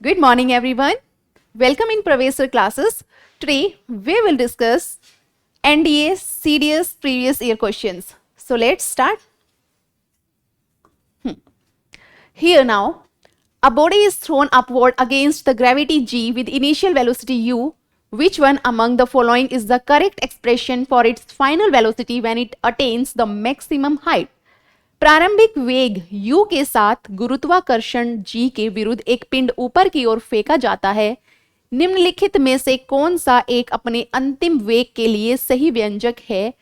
Good morning, everyone. Welcome in Pravesar classes. Today, we will discuss NDA CDS previous year questions. So, let's start. Here now, a body is thrown upward against the gravity g with initial velocity u. Which one among the following is the correct expression for its final velocity when it attains the maximum height? प्रारंभिक वेग u के साथ गुरुत्वाकर्षण g के विरुद्ध एक पिंड ऊपर की ओर फेंका जाता है। निम्नलिखित में से कौन सा एक अपने अंतिम वेग के लिए सही व्यंजक है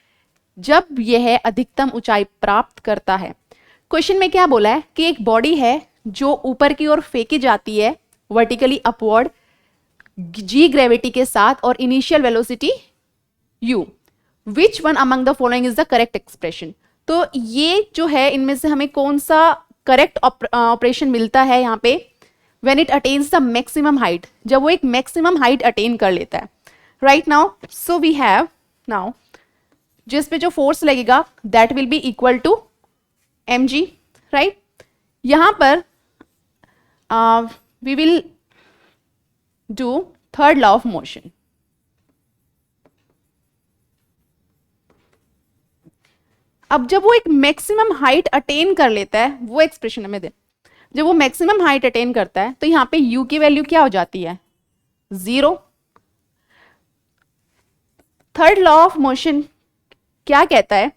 जब यह अधिकतम ऊंचाई प्राप्त करता है? क्वेश्चन में क्या बोला है कि एक बॉडी है जो ऊपर की ओर फेंकी जाती है वर्टिकली अपवर्ड g ग्रेविटी के साथ और initial velocity u। Which one among the following is the correct expression? तो ये जो है इनमें से हमें कौन सा करेक्ट ऑपरेशन मिलता है यहाँ पे when it attains the maximum height, जब वो एक मैक्सिमम हाइट अटेन कर लेता है। Right now so we have now जिस पे जो फोर्स लगेगा that will be equal to mg। Right, यहाँ पर we will do third law of motion. अब जब वो एक मैक्सिमम हाइट अटेन कर लेता है, वो एक्सप्रेशन हमें दे, जब वो मैक्सिमम हाइट अटेन करता है तो यहां पे u की वैल्यू क्या हो जाती है? 0। थर्ड लॉ ऑफ मोशन क्या कहता है?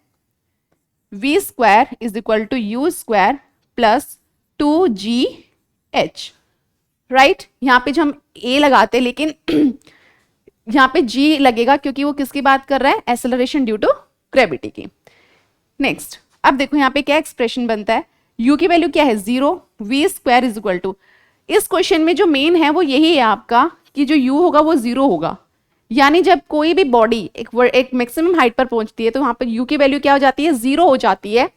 v square is equal to u square plus 2gh। Right, यहां पे जो हम a लगाते लेकिन यहां पे g लगेगा क्योंकि वो किसकी बात कर रहा है? एक्सेलरेशन ड्यू टू ग्रेविटी की। नेक्स्ट, अब देखो यहाँ पे क्या एक्सप्रेशन बनता है, u की वैल्यू क्या है? 0। v square is equal to, इस क्वेश्चन में जो मेन है वो यही है आपका कि जो u होगा वो 0 होगा, यानी जब कोई भी बॉडी एक मैक्सिमम हाइट पर पहुंचती है तो वहां पर u की वैल्यू क्या हो जाती है? 0 हो जाती है।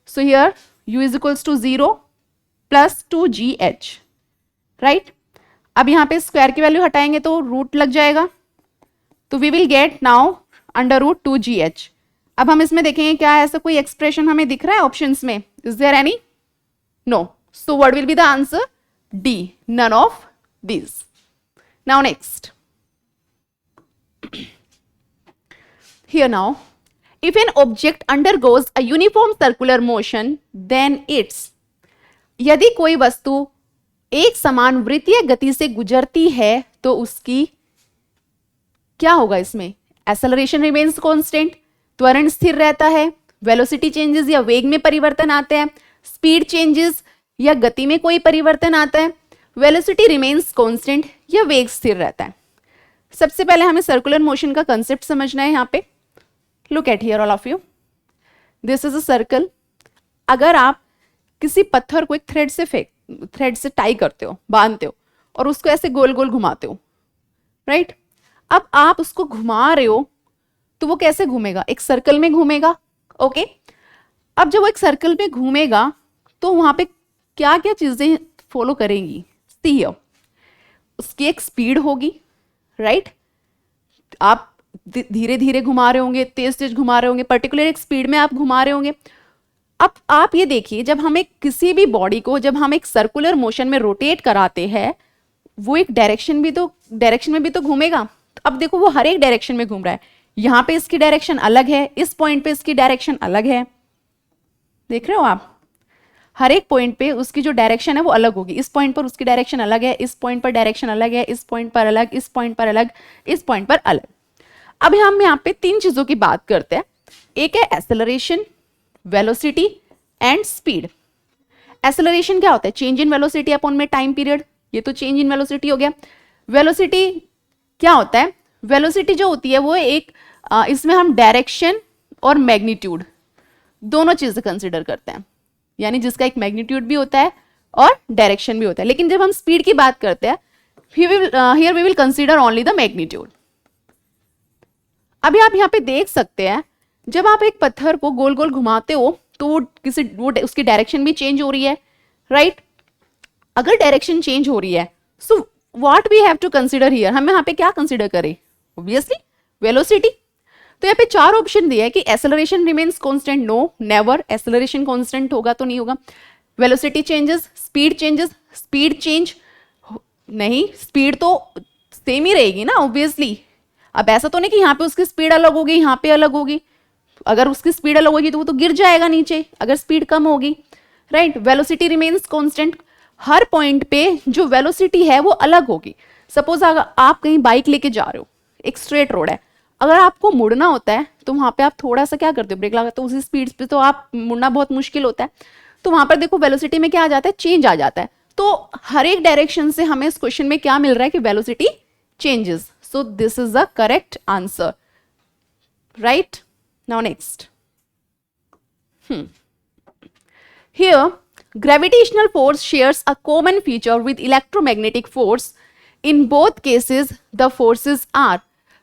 So here u is equals to 0 plus 2gh। Right, अब यहाँ पे स्क्वायर की वैल्यू हटाएंगे तो रूट लग जाएगा, तो we will get now under root 2gh। अब हम इसमें देखेंगे क्या ऐसा कोई एक्सप्रेशन हमें दिख रहा है ऑप्शंस में? Is there any? No. So what will be the answer? D, none of these. Now next, here now, if an object undergoes a uniform circular motion then its, यदि कोई वस्तु एक समान वृत्तीय गति से गुजरती है तो उसकी क्या होगा? इसमें एक्सेलरेशन रिमेन्स कांस्टेंट, त्वरण स्थिर रहता है, वेलोसिटी चेंजेस या वेग में परिवर्तन आते हैं, स्पीड चेंजेस या गति में कोई परिवर्तन आता है, वेलोसिटी रिमेन्स कांस्टेंट या वेग स्थिर रहता है। सबसे पहले हमें सर्कुलर मोशन का कंसेप्ट समझना है। यहाँ पे look at here all of you, this is a circle. अगर आप किसी पत्थर को एक थ्रेड से टाई करते हो, बांधते हो और उसको ऐसे गोल गोल घुमाते हो, राइट, अब आप उसको घुमा रहे हो तो वो कैसे घूमेगा? एक सर्कल में घूमेगा। ओके, अब जब वो एक सर्कल में घूमेगा तो वहां पे क्या क्या चीजें फॉलो करेंगी? सी हियर, उसकी एक स्पीड होगी, राइट, आप धीरे धीरे घुमा रहे होंगे, तेज तेज घुमा रहे होंगे, पर्टिकुलर एक स्पीड में आप घुमा रहे होंगे। अब आप ये देखिए, जब हम एक किसी भी बॉडी को जब हम एक सर्कुलर मोशन में रोटेट कराते हैं वो एक डायरेक्शन में भी तो घूमेगा। अब देखो वो हर एक डायरेक्शन में घूम रहा है। यहां पे इसकी डायरेक्शन अलग है, इस पॉइंट पे इसकी डायरेक्शन अलग है, देख रहे हो आप? हर एक पॉइंट पे उसकी जो डायरेक्शन है वो अलग होगी। इस पॉइंट पर उसकी डायरेक्शन अलग है, इस पॉइंट पर डायरेक्शन अलग है, इस पॉइंट पर अलग, इस पॉइंट पर अलग, इस पॉइंट पर अलग। अब हम यहाँ पे तीन चीजों की बात करते हैं। एक है acceleration, velocity and speed. Acceleration क्या होता है? चेंज इन वेलोसिटी अपॉन में टाइम पीरियड, ये तो चेंज इन वेलोसिटी हो गया। वेलोसिटी क्या होता है? वेलोसिटी जो होती है वो एक इसमें हम डायरेक्शन और मैग्नीट्यूड दोनों चीजें कंसिडर करते हैं, यानी जिसका एक मैग्नीट्यूड भी होता है और डायरेक्शन भी होता है। लेकिन जब हम स्पीड की बात करते हैं here we will consider only the magnitude. अभी आप यहाँ पे देख सकते हैं, जब आप एक पत्थर को गोल गोल घुमाते हो तो वो उसकी डायरेक्शन भी चेंज हो रही है, राइट? अगर डायरेक्शन चेंज हो रही है so what we have to consider here, हम यहाँ पे क्या कंसिडर करें? Obviously velocity. तो यहाँ पे चार ऑप्शन दिया है कि acceleration remains constant, no, never, acceleration constant होगा तो नहीं होगा, वेलोसिटी चेंजेस, स्पीड चेंज, नहीं, स्पीड तो सेम ही रहेगी ना ऑब्वियसली। अब ऐसा तो नहीं कि यहाँ पे उसकी स्पीड अलग होगी, यहाँ पे अलग होगी। अगर उसकी स्पीड अलग होगी तो वो तो गिर जाएगा नीचे, अगर स्पीड कम होगी, राइट। वेलोसिटी रिमेन्स कांस्टेंट, हर पॉइंट पे जो वेलोसिटी है वो अलग होगी। सपोज अगर आप कहीं बाइक लेके जा रहे हो, एक स्ट्रेट रोड है, अगर आपको मुड़ना होता है तो वहां पे आप थोड़ा सा क्या करते हो, ब्रेक लगाते हो, उसी स्पीड पे तो आप मुड़ना बहुत मुश्किल होता है। तो वहां पर देखो वेलोसिटी में क्या आ जाता है, चेंज आ जाता है। तो हर एक डायरेक्शन से हमें इस क्वेश्चन में क्या मिल रहा है कि velocity changes. So this is the correct answer, right. Now next, here gravitational force shares a common feature with electromagnetic force. In both cases the forces are,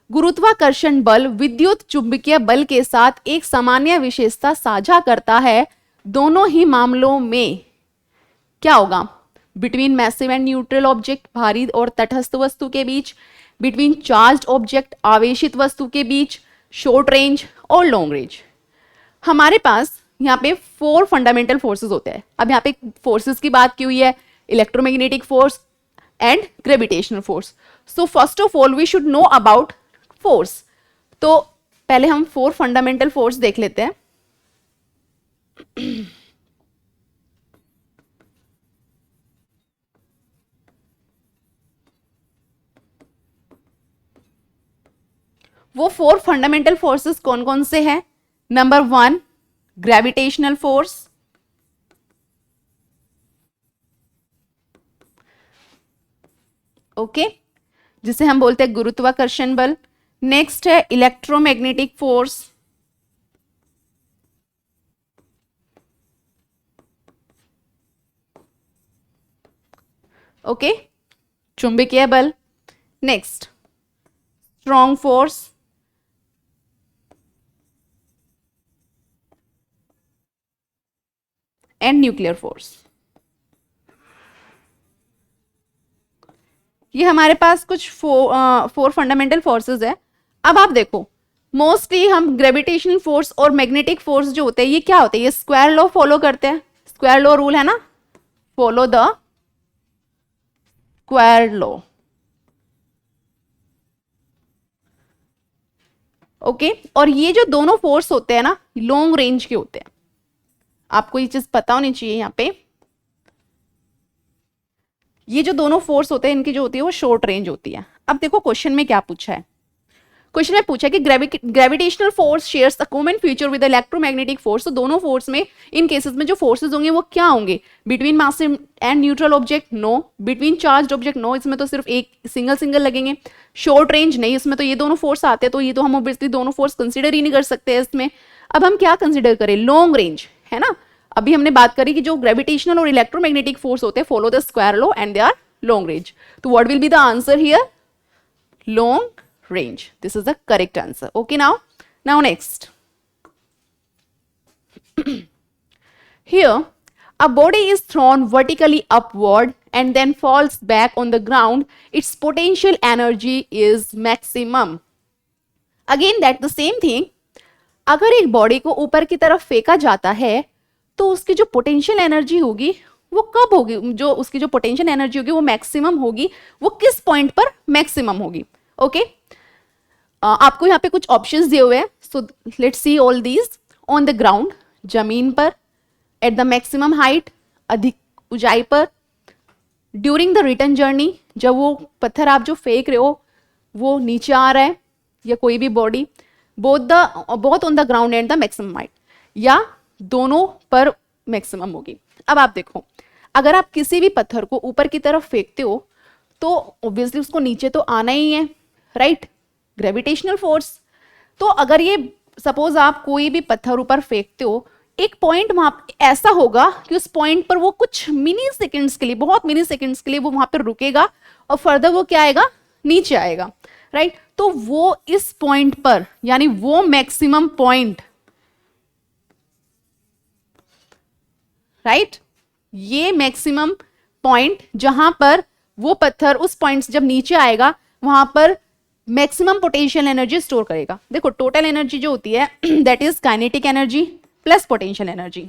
गुरुत्वाकर्षण बल विद्युत चुंबकीय बल के साथ एक सामान्य विशेषता साझा करता है। दोनों ही मामलों में क्या होगा, between massive and neutral object, भारी और तटस्थ वस्तु के बीच, बिटवीन चार्ज्ड ऑब्जेक्ट, आवेशित वस्तु के बीच, शॉर्ट रेंज और लॉन्ग रेंज। हमारे पास यहाँ पे 4 फंडामेंटल फोर्सेस होते हैं। अब यहाँ पे फोर्सेस की बात की हुई है, electromagnetic force and gravitational force. So first of all we should know about force. तो पहले हम 4 फंडामेंटल फोर्स देख लेते हैं। वो 4 फंडामेंटल फोर्सेस कौन कौन से हैं? नंबर 1 ग्रेविटेशनल फोर्स, ओके, जिसे हम बोलते हैं गुरुत्वाकर्षण बल। नेक्स्ट है इलेक्ट्रोमैग्नेटिक फोर्स, ओके, चुंबकीय बल। Next strong force, and nuclear force. ये हमारे पास कुछ 4 फंडामेंटल फोर्सेस है। अब आप देखो, मोस्टली हम ग्रेविटेशनल फोर्स और मैग्नेटिक फोर्स जो होते हैं ये क्या होते हैं, ये स्क्वायर लॉ फॉलो करते हैं। स्क्वायर लॉ रूल है ना, follow the square law, okay. और ये जो दोनों फोर्स होते हैं ना, लॉन्ग रेंज के होते हैं। आपको ये चीज पता होनी चाहिए। यहाँ पे ये जो दोनों फोर्स होते हैं इनकी जो होती है वो शॉर्ट रेंज होती है। अब देखो क्वेश्चन में क्या पूछा है, क्वेश्चन में पूछा है कि gravitational force shares a common feature with electromagnetic force. तो दोनों फोर्स में, इन केसेस में जो फोर्सेस होंगे वो क्या होंगे, between massive and neutral object, no. Between charged object, no, इसमें तो सिर्फ एक सिंगल लगेंगे। शॉर्ट रेंज, नहीं, इसमें तो ये दोनों फोर्स आते हैं, तो ये तो हम ऑब्वियसली दोनों फोर्स कंसिडर ही नहीं कर सकते इसमें। अब हम क्या कंसिडर करें, लॉन्ग रेंज, है ना। अभी हमने बात करी कि जो ग्रेविटेशनल और इलेक्ट्रोमैग्नेटिक फोर्स होते हैं follow the square law and they are long range. तो what will be the answer here, long range. This is the correct answer. Okay, now next. Here a body is thrown vertically upward and then falls back on the ground. Its potential energy is maximum. Again that the same thing. अगर एक body को ऊपर की तरफ फेंका जाता है तो उसकी जो पोटेंशियल एनर्जी होगी वो कब होगी, जो उसकी जो पोटेंशियल एनर्जी होगी वो मैक्सिमम होगी, वो किस पॉइंट पर मैक्सिमम होगी, ओके। आपको यहाँ पे कुछ ऑप्शंस दिए हुए हैं, so let's see all these. On the ground, जमीन पर, एट द मैक्सिमम हाइट, अधिक ऊंचाई पर, ड्यूरिंग द रिटर्न जर्नी, जब वो पत्थर आप जो फेंक रहे हो वो नीचे आ रहा है, या कोई भी body, both on the ground and the maximum height, या दोनों पर मैक्सिमम होगी। अब आप देखो, अगर आप किसी भी पत्थर को ऊपर की तरफ फेंकते हो तो ऑब्वियसली उसको नीचे तो आना ही है, राइट, ग्रेविटेशनल फोर्स। तो अगर ये सपोज आप कोई भी पत्थर ऊपर फेंकते हो, एक पॉइंट वहां ऐसा होगा कि उस पॉइंट पर वो कुछ मिनी सेकंड्स के लिए, बहुत मिनी सेकंड्स के लिए वो वहां पर रुकेगा और फर्दर वो क्या आएगा, नीचे आएगा, राइट। तो वो इस पॉइंट पर, यानी वो मैक्सिमम पॉइंट, राइट, ये मैक्सिमम पॉइंट जहां पर वो पत्थर उस पॉइंट जब नीचे आएगा वहां पर मैक्सिमम पोटेंशियल एनर्जी स्टोर करेगा। देखो टोटल एनर्जी जो होती है that is kinetic energy plus potential energy.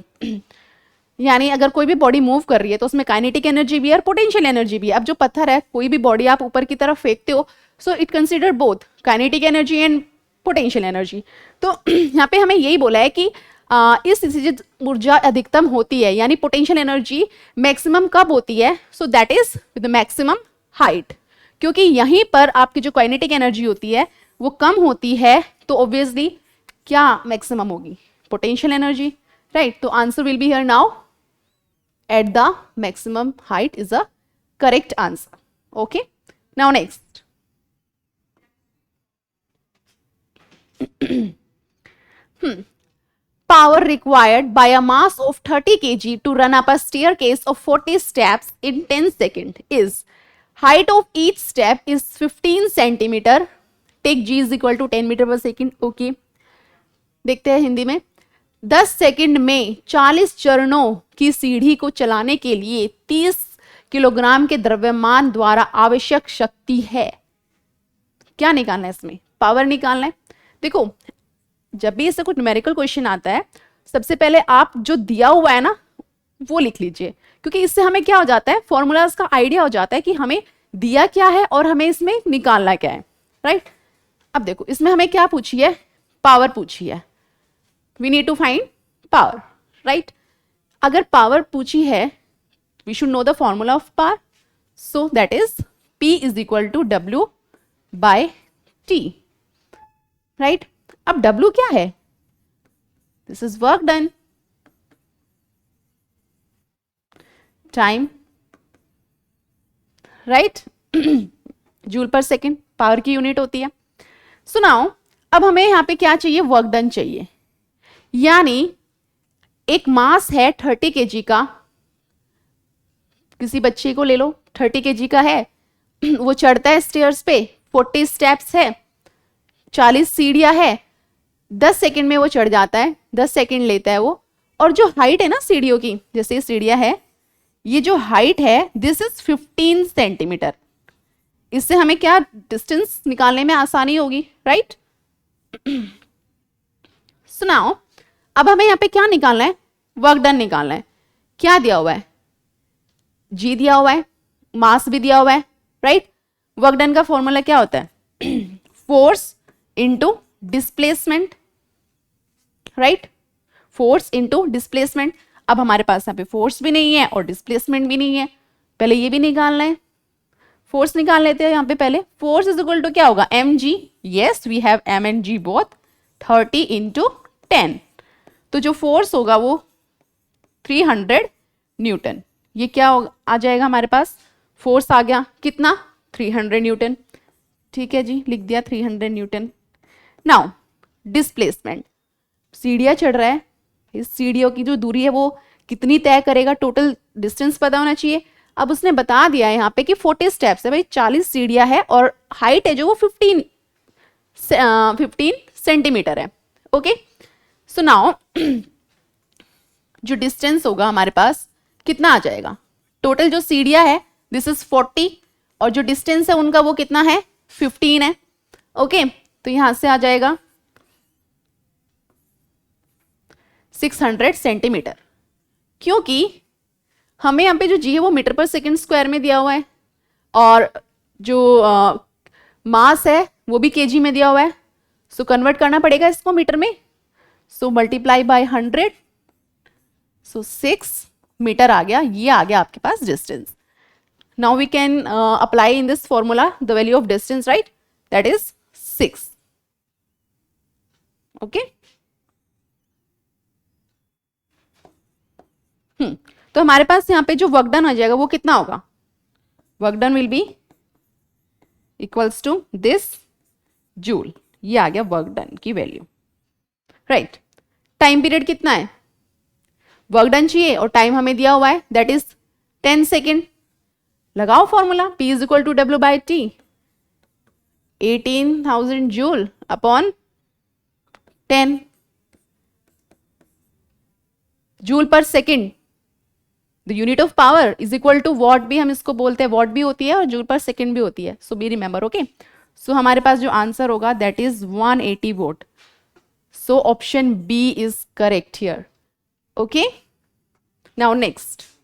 यानी अगर कोई भी बॉडी मूव कर रही है तो उसमें काइनेटिक एनर्जी भी है और पोटेंशियल एनर्जी भी है। अब जो पत्थर है, कोई भी बॉडी आप ऊपर की तरफ फेंकते हो, so it consider both kinetic energy and potential energy. तो यहाँ पे हमें यही बोला है कि इस स्थिति ऊर्जा अधिकतम होती है, यानी पोटेंशियल एनर्जी मैक्सिमम कब होती है? So that is with maximum height, क्योंकि यहीं पर आपकी जो काइनेटिक एनर्जी होती है वो कम होती है, तो ऑब्वियसली क्या मैक्सिमम होगी? Potential energy, right? तो answer will be here now at the maximum height is a correct answer. Okay, now next. Power required by a mass of 30 kg to run up a staircase of 40 steps in 10 seconds is height of each step is 15 centimeter. Take g is equal to 10 meter per second. Okay, देखते हैं हिंदी में। 10 second में 40 चरणों की सीढ़ी को चलाने के लिए 30 किलोग्राम के द्रव्यमान द्वारा आवश्यक शक्ति है। क्या निकालना है इसमें? पावर निकालना है। देखो, जब भी ऐसा कुछ न्यूमेरिकल क्वेश्चन आता है, सबसे पहले आप जो दिया हुआ है ना वो लिख लीजिए, क्योंकि इससे हमें क्या हो जाता है, फॉर्मूलाज का आइडिया हो जाता है कि हमें दिया क्या है और हमें इसमें निकालना क्या है, राइट? अब देखो, इसमें हमें क्या पूछी है? पावर पूछी है। We need to find power, right? अगर पावर पूछी है, we should know the formula of power. So that is P is equal to W by T, right? अब W क्या है? This is work done, time, right? Joule per second power की unit होती है। So now, अब हमें यहाँ पे क्या चाहिए? वर्क डन चाहिए। यानी एक मास है 30 केजी का, किसी बच्चे को ले लो, 30 केजी का है, वो चढ़ता है स्टेयर्स पे, 40 स्टेप्स है, 40 सीढ़ियां है, 10 सेकंड में वो चढ़ जाता है, 10 सेकंड लेता है वो। और जो हाइट है ना सीढ़ियों की, जैसे सीढ़ियां है, ये जो हाइट है दिस इज 15 सेंटीमीटर। इससे हमें क्या डिस्टेंस निकालने में आसानी होगी, राइट? सो नाउ अब हमें यहाँ पे क्या निकालना है? वर्क डन निकालना है। क्या दिया हुआ है? जी दिया हुआ है, मास भी दिया हुआ है, राइट? वर्क डन का फॉर्मूला क्या होता है? Force into displacement, right? Force into displacement. अब हमारे पास यहाँ पे फोर्स भी नहीं है और डिस्प्लेसमेंट भी नहीं है, पहले ये भी निकालना है। फोर्स निकाल लेते हैं यहाँ पे पहले। फोर्स इज इक्वल टू क्या होगा? M g. Yes, we have m and g both. 30 into 10, तो जो फोर्स होगा वो 300 न्यूटन। ये क्या आ जाएगा हमारे पास? फोर्स आ गया कितना? 300 न्यूटन। ठीक है जी, लिख दिया 300 न्यूटन। नाउ डिस्प्लेसमेंट, सीढ़ियां चढ़ रहा है, इस सीढ़ियों की जो दूरी है वो कितनी तय करेगा? टोटल डिस्टेंस पता होना चाहिए। अब उसने बता दिया है यहाँ पे कि 40 स्टेप्स है भाई, 40 सीढ़ियां है और हाइट है जो वो 15 सेंटीमीटर है। ओके, सो नाउ जो डिस्टेंस होगा हमारे पास कितना आ जाएगा? टोटल जो सीढ़ियां है दिस इज 40 और जो डिस्टेंस है उनका वो कितना है? 15 है। ओके, तो यहां से आ जाएगा 600 सेंटीमीटर, क्योंकि हमें यहाँ पे जो जी है वो मीटर पर सेकंड स्क्वायर में दिया हुआ है और जो मास है वो भी केजी में दिया हुआ है। सो कन्वर्ट करना पड़ेगा इसको मीटर में। So multiply by 100, so 6 metre आ गया। ये आ गया आपके पास distance. Now we can apply in this formula the value of distance, right? That is 6। Okay, तो हमारे पास यहाँ पे जो वर्क डन आ जाएगा वो कितना होगा? Work done will be equals to this joule. ये आ गया वर्क डन की वैल्यू, राइट? टाइम पीरियड कितना है? वर्क डन चाहिए और टाइम हमें दिया हुआ है दैट इज 10 सेकेंड। लगाओ formula, P is equal to W by T, 18,000 joule upon 10 joule per second. The unit of power is equal to watt भी हम इसको बोलते हैं, वॉट भी होती है और जूल पर सेकेंड भी होती है। So be remember, okay? So हमारे पास जो आंसर होगा that is 180 watt. So option B is correct here, okay? Now next.